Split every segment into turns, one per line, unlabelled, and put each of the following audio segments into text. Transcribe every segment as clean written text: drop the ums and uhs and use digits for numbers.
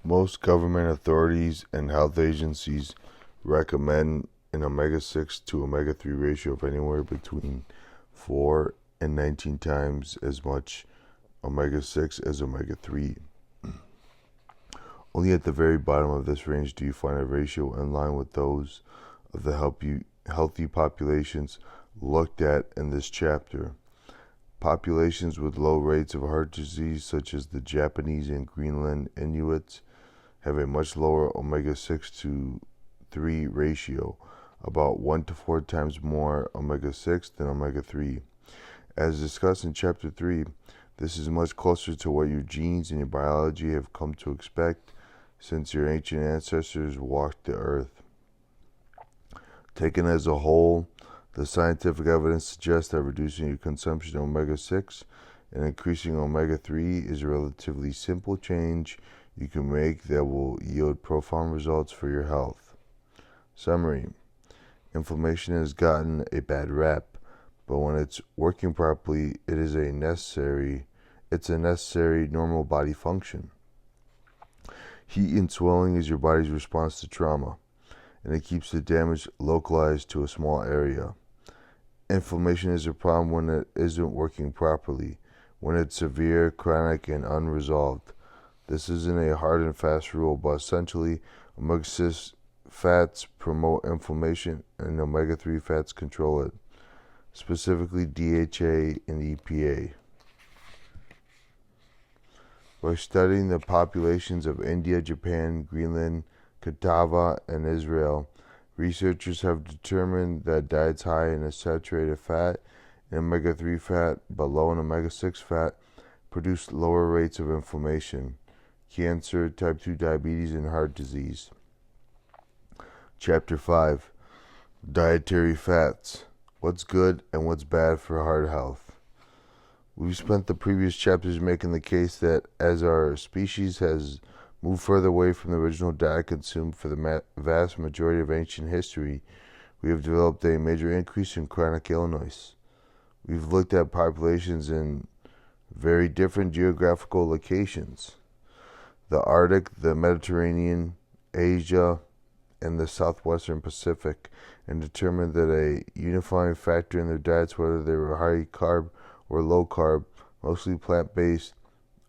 Most government authorities and health agencies recommend an omega 6 to omega 3 ratio of anywhere between 4 and 19 times as much omega 6 as omega 3. Only at the very bottom of this range do you find a ratio in line with those of the healthy populations looked at in this chapter. Populations with low rates of heart disease, such as the Japanese and Greenland Inuits, have a much lower omega 6 to 3 ratio, about 1 to 4 times more omega 6 than omega 3. As discussed in Chapter 3, this is much closer to what your genes and your biology have come to expect since your ancient ancestors walked the earth. Taken as a whole, the scientific evidence suggests that reducing your consumption of omega 6 and increasing omega 3 is a relatively simple change you can make that will yield profound results for your health. Summary: inflammation has gotten a bad rap, but when it's working properly, it's a necessary normal body function. Heat and swelling is your body's response to trauma, and it keeps the damage localized to a small area. Inflammation is a problem when it isn't working properly, when it's severe, chronic, and unresolved. This isn't a hard and fast rule, but essentially, omega 6 fats promote inflammation and omega 3 fats control it, specifically DHA and EPA. By studying the populations of India, Japan, Greenland, Catawba, and Israel, researchers have determined that diets high in a saturated fat and omega 3 fat but low in omega 6 fat produce lower rates of inflammation, cancer, type 2 diabetes, and heart disease. Chapter 5: Dietary Fats. What's good and what's bad for heart health? We've spent the previous chapters making the case that as our species has moved further away from the original diet consumed for the vast majority of ancient history, we have developed a major increase in chronic illness. We've looked at populations in very different geographical locations: the Arctic, the Mediterranean, Asia, and the southwestern Pacific, and determined that a unifying factor in their diets, whether they were high carb or low carb, mostly plant-based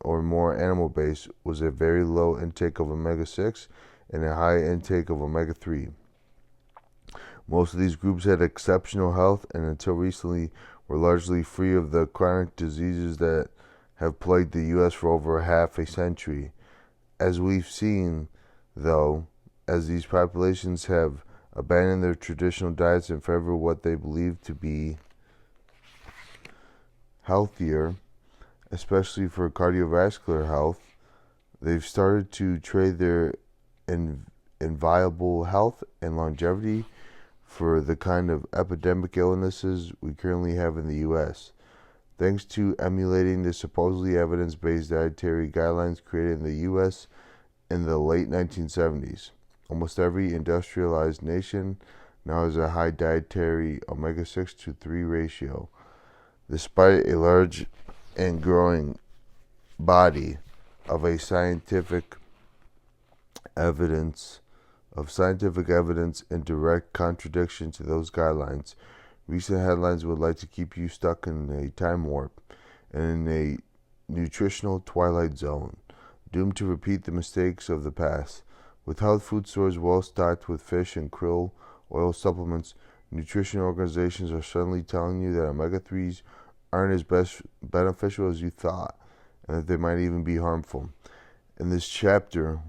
or more animal-based, was a very low intake of omega 6 and a high intake of omega 3. Most of these groups had exceptional health and until recently were largely free of the chronic diseases that have plagued the U.S. for over half a century. As we've seen, though, as these populations have abandoned their traditional diets in favor of what they believe to be healthier, especially for cardiovascular health, they've started to trade their inviolable health and longevity for the kind of epidemic illnesses we currently have in the U.S. Thanks to emulating the supposedly evidence-based dietary guidelines created in the U.S. in the late 1970s, almost every industrialized nation now has a high dietary omega 6 to 3 ratio. Despite a large and growing body of scientific evidence in direct contradiction to those guidelines, recent headlines would like to keep you stuck in a time warp and in a nutritional twilight zone, doomed to repeat the mistakes of the past. With health food stores well stocked with fish and krill oil supplements, nutrition organizations are suddenly telling you that omega 3s aren't as beneficial as you thought, and that they might even be harmful. In this chapter,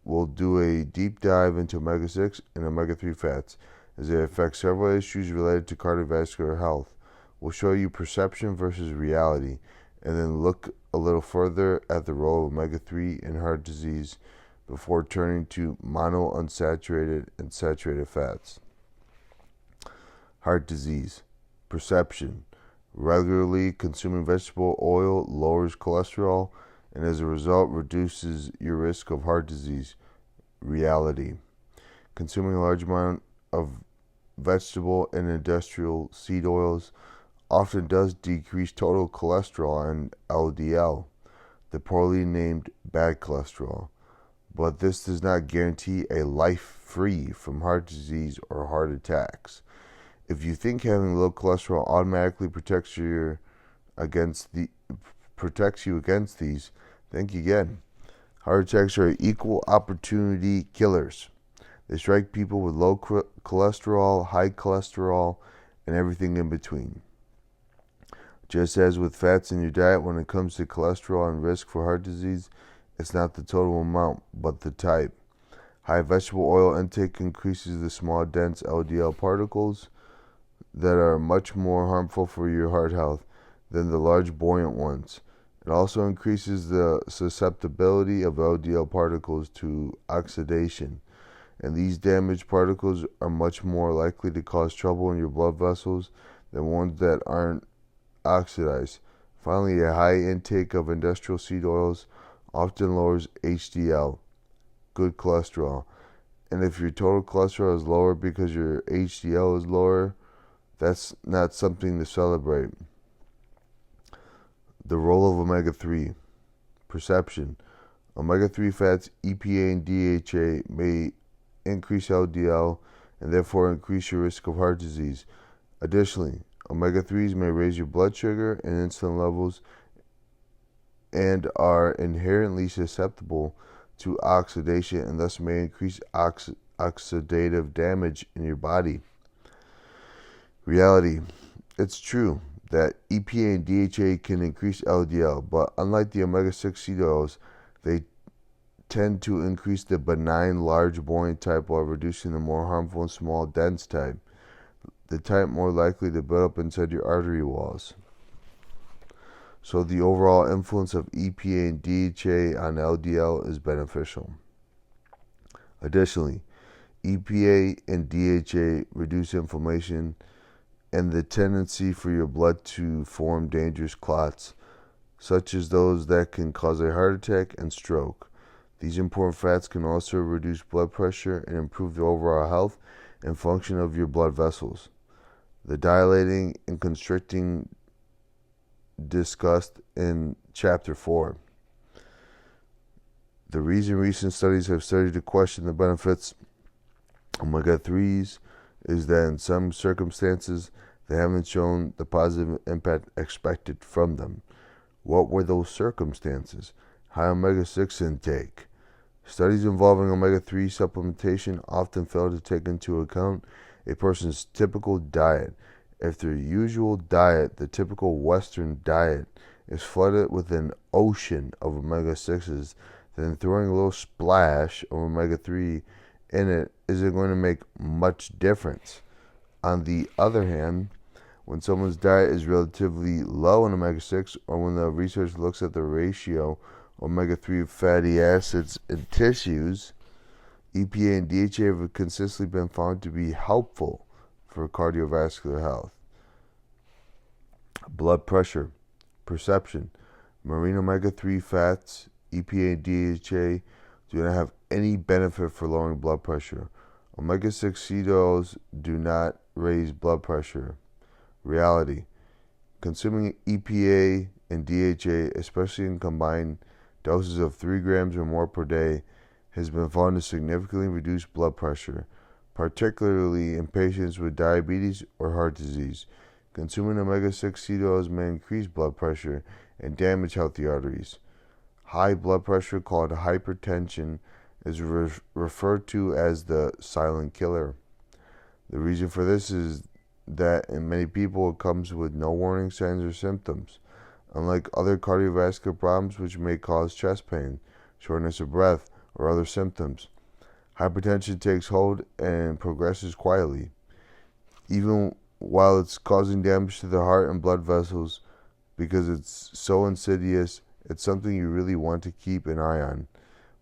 we'll do a deep dive into omega 6 and omega 3 fats as they affect several issues related to cardiovascular health. We'll show you perception versus reality, and then look a little further at the role of omega 3 in heart disease before turning to monounsaturated and saturated fats. Heart disease. Perception. Regularly consuming vegetable oil lowers cholesterol and as a result reduces your risk of heart disease. Reality. Consuming a large amount of vegetable and industrial seed oils often does decrease total cholesterol and LDL, the poorly named bad cholesterol. but this does not guarantee a life free from heart disease or heart attacks. If you think having low cholesterol automatically protects you against these, think again. Heart attacks are equal opportunity killers. They strike people with low cholesterol, high cholesterol, and everything in between. Just as with fats in your diet, when it comes to cholesterol and risk for heart disease, it's not the total amount, but the type. High vegetable oil intake increases the small, dense LDL particles that are much more harmful for your heart health than the large, buoyant ones. It also increases the susceptibility of LDL particles to oxidation, and these damaged particles are much more likely to cause trouble in your blood vessels than ones that aren't oxidized. Finally, a high intake of industrial seed oils often lowers HDL, good cholesterol. And if your total cholesterol is lower because your HDL is lower, that's not something to celebrate. The role of omega-3. Perception. Omega-3 fats, EPA and DHA, may increase LDL and therefore increase your risk of heart disease. Additionally, omega-3s may raise your blood sugar and insulin levels and are inherently susceptible to oxidation and thus may increase oxidative damage in your body. Reality. It's true that EPA and DHA can increase LDL, but unlike the omega-6 seed oils, they tend to increase the benign large buoyant type while reducing the more harmful and small dense type, the type more likely to build up inside your artery walls. So the overall influence of EPA and DHA on LDL is beneficial. Additionally, EPA and DHA reduce inflammation and the tendency for your blood to form dangerous clots, such as those that can cause a heart attack and stroke. These important fats can also reduce blood pressure and improve the overall health and function of your blood vessels. The dilating and constricting discussed in Chapter 4. The reason recent studies have started to question the benefits of omega-3s is that in some circumstances they haven't shown the positive impact expected from them. What were those circumstances? High omega-6 intake. Studies involving omega-3 supplementation often fail to take into account a person's typical diet. If their usual diet, the typical Western diet, is flooded with an ocean of omega-6s, then throwing a little splash of omega-3 in it isn't going to make much difference. On the other hand, when someone's diet is relatively low in omega-6, or when the research looks at the ratio of omega-3 fatty acids in tissues, EPA and DHA have consistently been found to be helpful for cardiovascular health. Blood pressure. Perception. Marine omega-3 fats, EPA and DHA, do not have any benefit for lowering blood pressure. Omega-6 seed oils do not raise blood pressure. Reality. Consuming EPA and DHA, especially in combined doses of 3 grams or more per day, has been found to significantly reduce blood pressure, particularly in patients with diabetes or heart disease. Consuming omega-6 seed oils may increase blood pressure and damage healthy arteries. High blood pressure, called hypertension, is referred to as the silent killer. The reason for this is that in many people it comes with no warning signs or symptoms, unlike other cardiovascular problems which may cause chest pain, shortness of breath, or other symptoms. Hypertension takes hold and progresses quietly. Even while it's causing damage to the heart and blood vessels, because it's so insidious, it's something you really want to keep an eye on.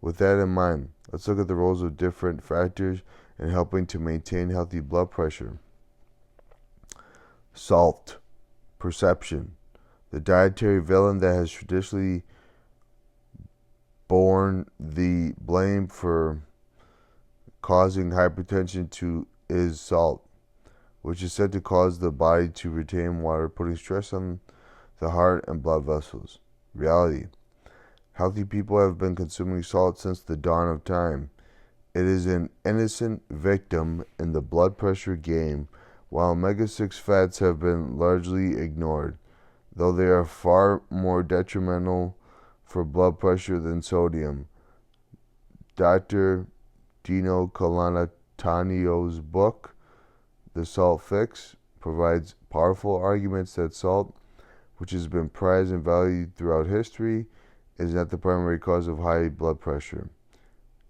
With that in mind, let's look at the roles of different factors in helping to maintain healthy blood pressure. Salt. Perception. The dietary villain that has traditionally borne the blame for causing hypertension is salt, which is said to cause the body to retain water, putting stress on the heart and blood vessels. Reality. Healthy people have been consuming salt since the dawn of time. It is an innocent victim in the blood pressure game, while omega-6 fats have been largely ignored, though they are far more detrimental for blood pressure than sodium. Dr. Dino Colatanio's book, The Salt Fix, provides powerful arguments that salt, which has been prized and valued throughout history, is not the primary cause of high blood pressure.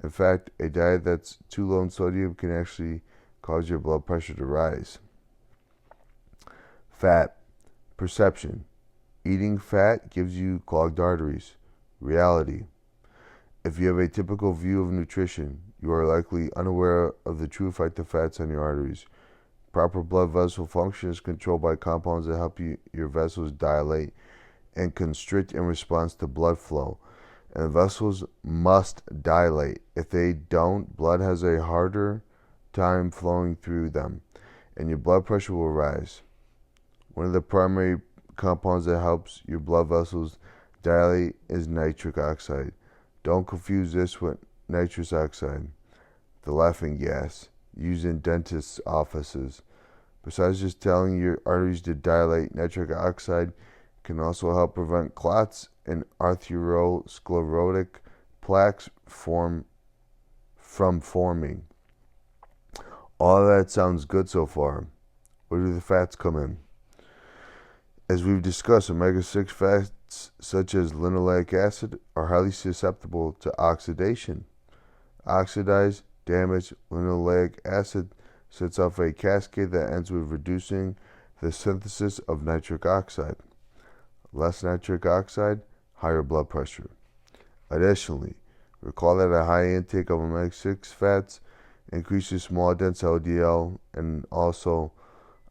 In fact, a diet that's too low in sodium can actually cause your blood pressure to rise. Fat. Perception. Eating fat gives you clogged arteries. Reality. If you have a typical view of nutrition, you are likely unaware of the true effect of fats on your arteries. Proper blood vessel function is controlled by compounds that help your vessels dilate and constrict in response to blood flow. And the vessels must dilate. If they don't, blood has a harder time flowing through them, and your blood pressure will rise. One of the primary compounds that helps your blood vessels dilate is nitric oxide. Don't confuse this with nitrous oxide, the laughing gas used in dentists' offices. Besides just telling your arteries to dilate, nitric oxide can also help prevent clots and atherosclerotic plaques from forming. All of that sounds good so far. Where do the fats come in? As we've discussed, omega-6 fats such as linoleic acid are highly susceptible to oxidation. Oxidized, damaged linoleic acid sets off a cascade that ends with reducing the synthesis of nitric oxide. Less nitric oxide, higher blood pressure. Additionally, recall that a high intake of omega-6 fats increases small dense LDL and also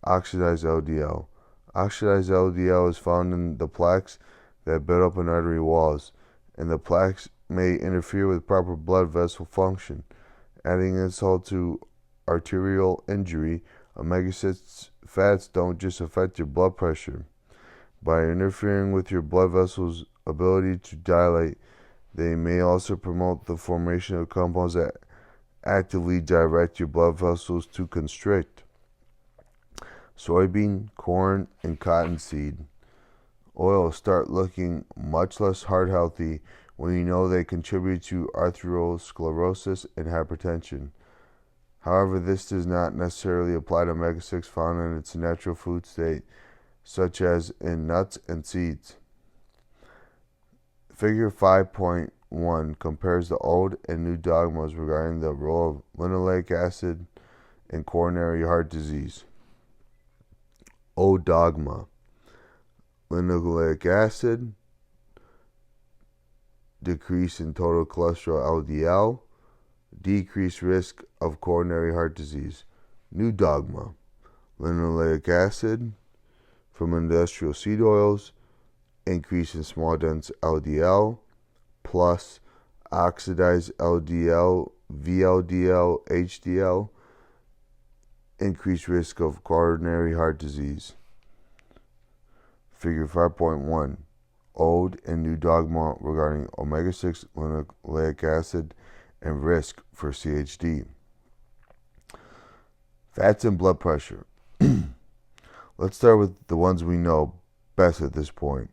oxidized LDL. Oxidized LDL is found in the plaques that build up in artery walls, and the plaques may interfere with proper blood vessel function. Adding insult to arterial injury, omega-6 fats don't just affect your blood pressure. By interfering with your blood vessels' ability to dilate, they may also promote the formation of compounds that actively direct your blood vessels to constrict. Soybean, corn, and cottonseed oils start looking much less heart healthy when you know they contribute to atherosclerosis and hypertension. However, this does not necessarily apply to omega-6 found in its natural food state, such as in nuts and seeds. Figure 5.1 compares the old and new dogmas regarding the role of linoleic acid in coronary heart disease. Old dogma: linoleic acid, decrease in total cholesterol LDL, decreased risk of coronary heart disease. New dogma: linoleic acid from industrial seed oils, increase in small dense LDL, plus oxidized LDL, VLDL, HDL, increased risk of coronary heart disease. Figure 5.1 Old and new dogma regarding omega-6 linoleic acid and risk for CHD. Fats and blood pressure. Let's start with the ones we know best at this point.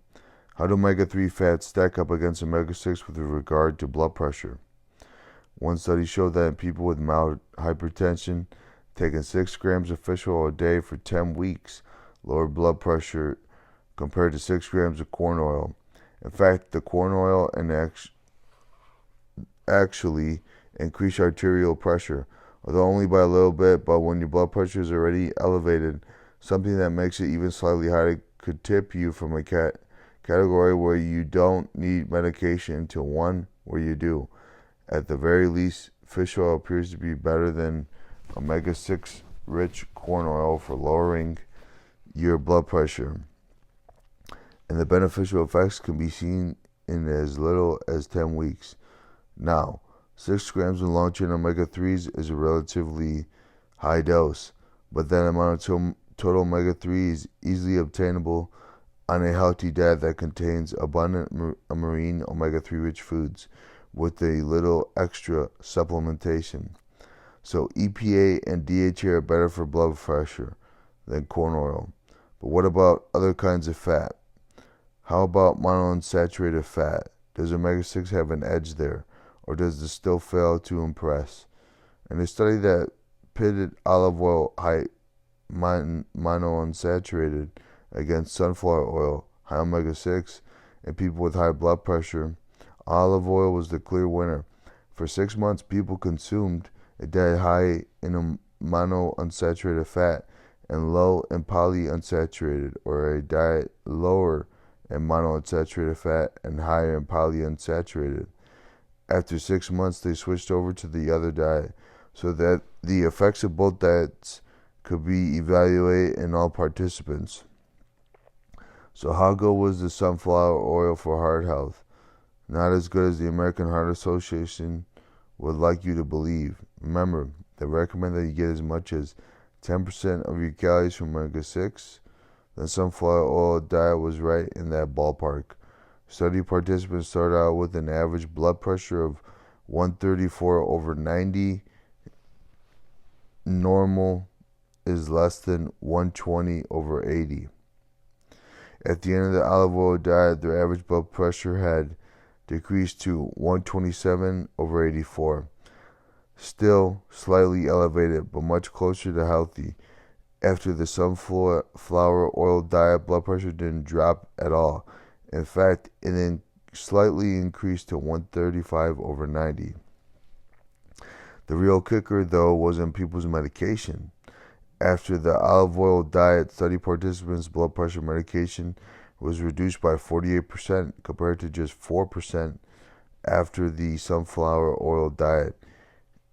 How do omega-3 fats stack up against omega-6 with regard to blood pressure? One study showed that in people with mild hypertension, taking 6 grams of fish oil a day for 10 weeks lowered blood pressure compared to 6 grams of corn oil. In fact, the corn oil actually increased arterial pressure, although only by a little bit, but when your blood pressure is already elevated, something that makes it even slightly higher could tip you from a category where you don't need medication to one where you do. At the very least, fish oil appears to be better than omega-6 rich corn oil for lowering your blood pressure, and the beneficial effects can be seen in as little as 10 weeks. Now, 6 grams of long-chain omega-3s is a relatively high dose, but that amount of total omega-3 is easily obtainable on a healthy diet that contains abundant marine omega-3 rich foods with a little extra supplementation. So EPA and DHA are better for blood pressure than corn oil. But what about other kinds of fat? How about monounsaturated fat? Does omega-6 have an edge there, or does it still fail to impress? In a study that pitted olive oil high monounsaturated against sunflower oil, high omega-6, in people with high blood pressure, olive oil was the clear winner. For 6 months, people consumed a diet high in monounsaturated fat and low in polyunsaturated, or a diet lower in monounsaturated fat and higher in polyunsaturated. After 6 months, they switched over to the other diet so that the effects of both diets could be evaluated in all participants. So how good was the sunflower oil for heart health? Not as good as the American Heart Association would like you to believe. Remember, they recommend that you get as much as 10% of your calories from omega-6. The sunflower oil diet was right in that ballpark. Study participants started out with an average blood pressure of 134/90. Normal is less than 120/80. At the end of the olive oil diet, their average blood pressure had decreased to 127/84. Still slightly elevated, but much closer to healthy. After the sunflower oil diet, blood pressure didn't drop at all. In fact, it slightly increased to 135/90. The real kicker, though, was in people's medication. After the olive oil diet, study participants' blood pressure medication was reduced by 48% compared to just 4% after the sunflower oil diet.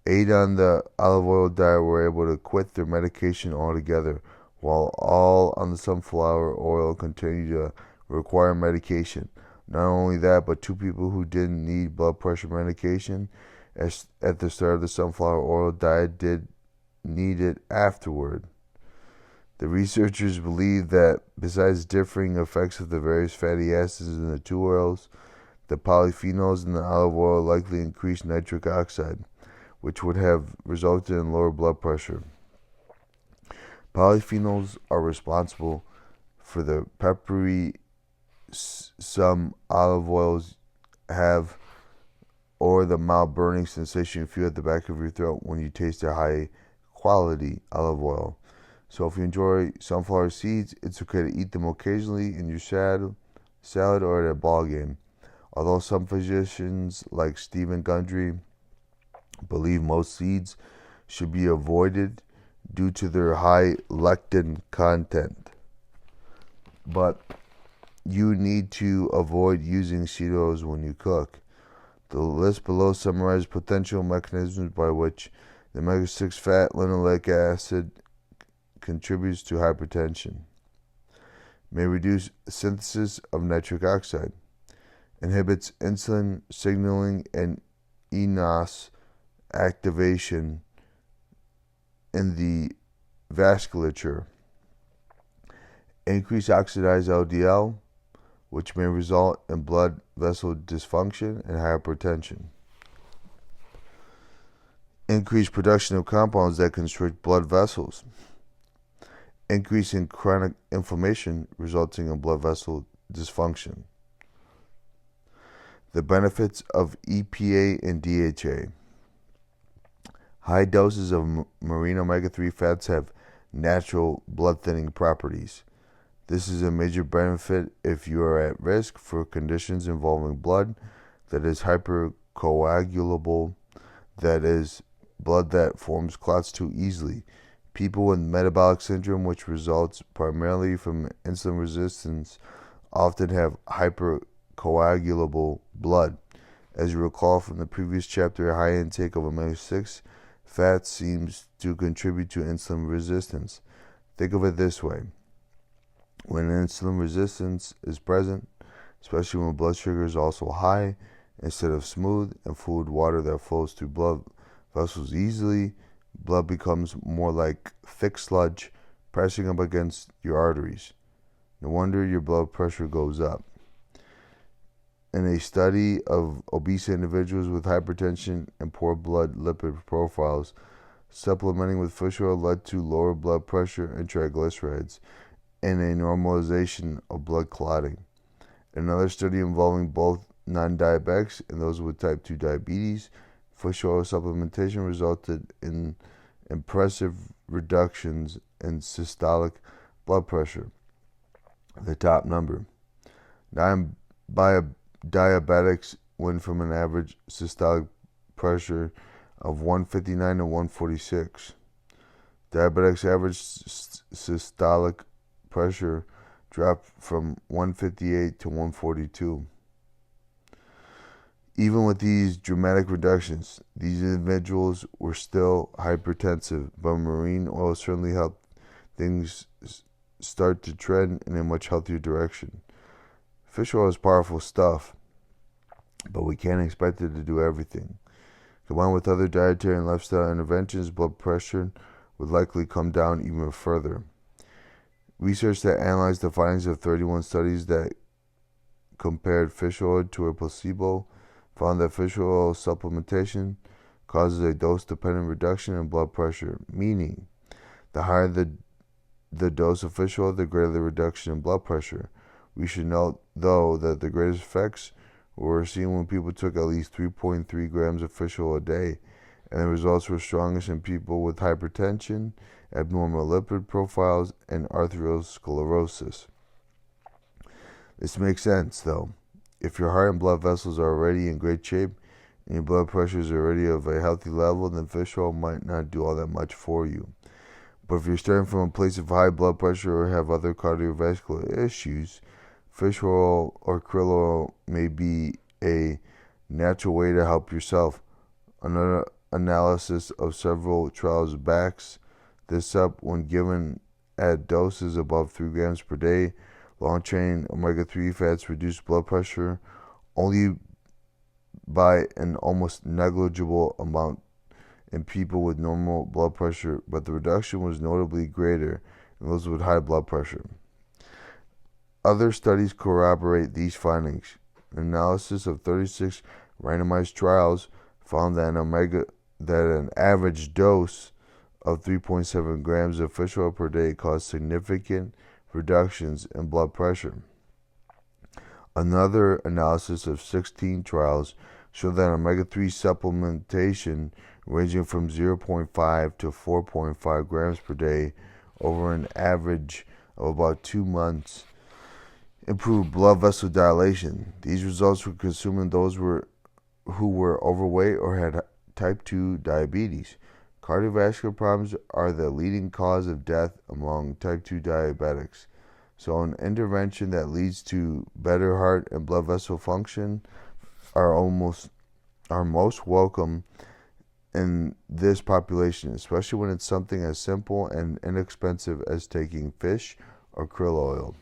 8 on the olive oil diet were able to quit their medication altogether, while all on the sunflower oil continued to require medication. Not only that, but 2 people who didn't need blood pressure medication at the start of the sunflower oil diet did need it afterward. The researchers believe that besides differing effects of the various fatty acids in the 2 oils, the polyphenols in the olive oil likely increased nitric oxide, which would have resulted in lower blood pressure. Polyphenols are responsible for the peppery some olive oils have, or the mild burning sensation you feel at the back of your throat when you taste a high quality olive oil. So if you enjoy sunflower seeds, it's okay to eat them occasionally in your salad or at a ball game. Although some physicians like Stephen Gundry believe most seeds should be avoided due to their high lectin content. But you need to avoid using seed oils when you cook. The list below summarizes potential mechanisms by which the omega-6 fat linoleic acid contributes to hypertension. May reduce synthesis of nitric oxide, inhibits insulin signaling and eNOS activation in the vasculature, increase oxidized LDL, which may result in blood vessel dysfunction and hypertension, increase production of compounds that constrict blood vessels, increase in chronic inflammation resulting in blood vessel dysfunction. The benefits of EPA and DHA. High doses of marine omega-3 fats have natural blood thinning properties. This is a major benefit if you are at risk for conditions involving blood that is hypercoagulable, that is, blood that forms clots too easily. People with metabolic syndrome, which results primarily from insulin resistance, often have hypercoagulable blood. As you recall from the previous chapter, a high intake of omega-6 fat seems to contribute to insulin resistance. Think of it this way. When insulin resistance is present, especially when blood sugar is also high, instead of smooth and fluid water that flows through blood vessels easily, blood becomes more like thick sludge pressing up against your arteries. No wonder your blood pressure goes up. In a study of obese individuals with hypertension and poor blood lipid profiles, supplementing with fish oil led to lower blood pressure and triglycerides and a normalization of blood clotting. Another study involving both non-diabetics and those with type 2 diabetes, fish oil supplementation resulted in impressive reductions in systolic blood pressure. The top number. Diabetics went from an average systolic pressure of 159 to 146. Diabetics' average systolic pressure dropped from 158 to 142. Even with these dramatic reductions, these individuals were still hypertensive, but marine oil certainly helped things start to trend in a much healthier direction. Fish oil is powerful stuff, but we can't expect it to do everything. Combined with other dietary and lifestyle interventions, blood pressure would likely come down even further. Research that analyzed the findings of 31 studies that compared fish oil to a placebo found that fish oil supplementation causes a dose-dependent reduction in blood pressure, meaning the higher the dose of fish oil, the greater the reduction in blood pressure. We should note, though, that the greatest effects were seen when people took at least 3.3 grams of fish oil a day, and the results were strongest in people with hypertension, abnormal lipid profiles, and arteriosclerosis. This makes sense, though. If your heart and blood vessels are already in great shape and your blood pressure is already of a healthy level, then fish oil might not do all that much for you. But if you're starting from a place of high blood pressure or have other cardiovascular issues, fish oil or krill oil may be a natural way to help yourself. Another analysis of several trials backs this up. When given at doses above 3 grams per day, long-chain omega-3 fats reduce blood pressure only by an almost negligible amount in people with normal blood pressure, but the reduction was notably greater in those with high blood pressure. Other studies corroborate these findings. An analysis of 36 randomized trials found that an average dose of 3.7 grams of fish oil per day caused significant reductions in blood pressure. Another analysis of 16 trials showed that omega-3 supplementation ranging from 0.5 to 4.5 grams per day over an average of about 2 months improved blood vessel dilation. These results were consumed in those who were overweight or had type 2 diabetes. Cardiovascular problems are the leading cause of death among type 2 diabetics. So an intervention that leads to better heart and blood vessel function are most welcome in this population, especially when it's something as simple and inexpensive as taking fish or krill oil.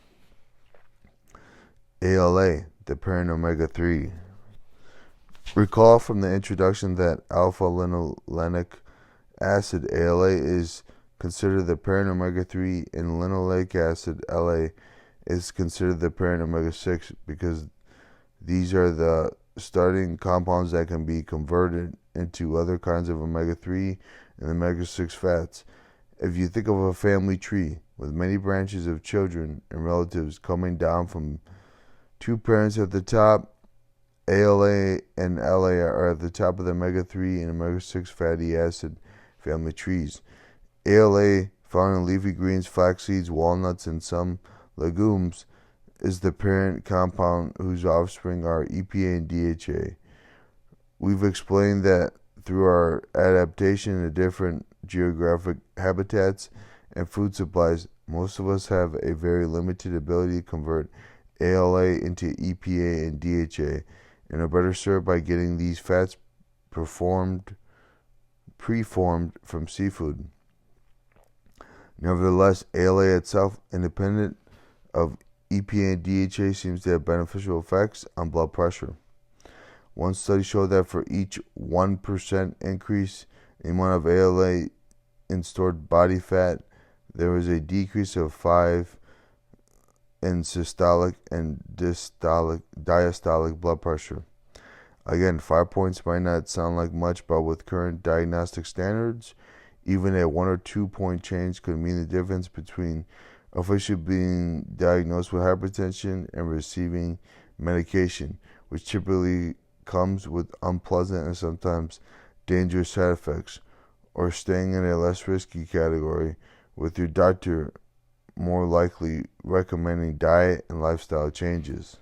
ALA, the parent omega-3. Recall from the introduction that alpha-linolenic acid, ALA, is considered the parent omega-3, and linoleic acid, LA, is considered the parent omega-6 because these are the starting compounds that can be converted into other kinds of omega-3 and omega-6 fats. If you think of a family tree with many branches of children and relatives coming down from 2 parents at the top, ALA and LA are at the top of the omega-3 and omega-6 fatty acid family trees. ALA, found in leafy greens, flax seeds, walnuts, and some legumes, is the parent compound whose offspring are EPA and DHA. We've explained that through our adaptation to different geographic habitats and food supplies, most of us have a very limited ability to convert ALA into EPA and DHA, and are better served by getting these fats preformed from seafood. Nevertheless, ALA itself, independent of EPA and DHA, seems to have beneficial effects on blood pressure. One study showed that for each 1% increase in the amount of ALA in stored body fat, there was a decrease of 5 in systolic and diastolic blood pressure. Again, 5 points might not sound like much, but with current diagnostic standards, even a 1 or 2 point change could mean the difference between officially being diagnosed with hypertension and receiving medication, which typically comes with unpleasant and sometimes dangerous side effects, or staying in a less risky category, with your doctor more likely recommending diet and lifestyle changes.